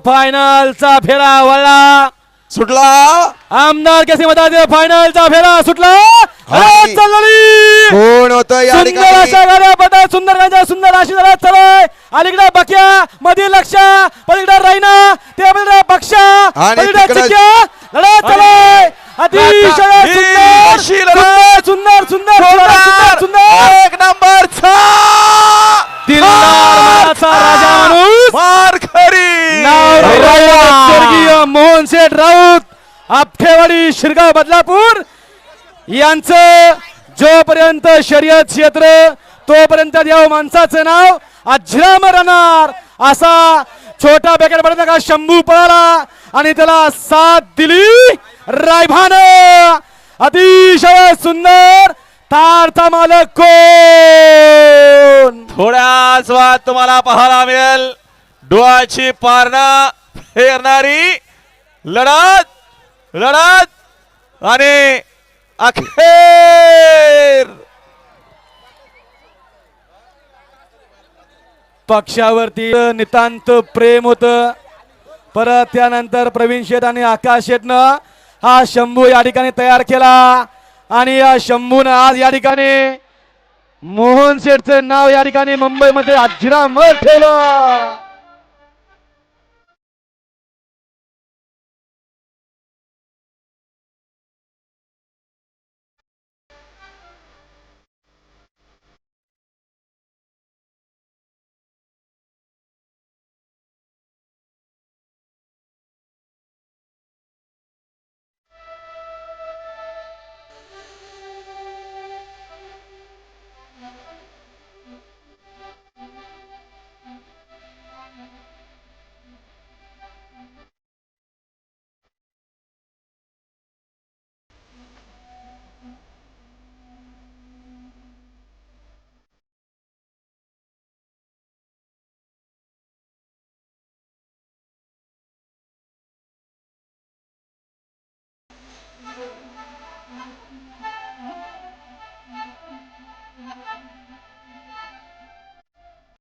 फायनलचा फेरा वळला सुटला आमदार केसी मताचे फायनलचा फेरा सुटला आणि चालली कोण होतं या सुंदर ठिकाणी अशा गाड्या पदा सुंदर गाड्या सुंदर अशी जरा चलाय अलीकडे बक्या मध्ये लक्ष पलीकडे रायना ते पलीकडे पक्षा आणि पलीकडे तिकडे चिक्या लढा चलाय अतिशय सुंदर सुंदर सुंदर सुंदर सुंदर एक नंबर दिलदार मनाचा राजा माणूस मार खरी नाव स्वर्गीय मोहन शेठ राऊत आपठेवाडी शिरगाव बदलापूर यांचं जोपर्यंत शर्यत क्षेत्र तोपर्यंत या माणसाचं नाव अजराम राहणार असा छोटा बॅकेट पडत का शंभू पळाला आणि त्याला साथ दिली रायभान अतिशय सुंदर तारचा मालक कोण थोड्याच वेळात तुम्हाला पाहायला मिळेल डोळ्याची पारणा फेरणारी लढत लढत आणि अखेर पक्षावरती नितांत प्रेम होत परत त्यानंतर प्रवीण शेठ आणि आकाश शेठनं हा शंभू या ठिकाणी तयार केला आणि या शंभून आज या ठिकाणी मोहन शेठचं नाव या ठिकाणी मुंबईमध्ये अजरामर ठेवलं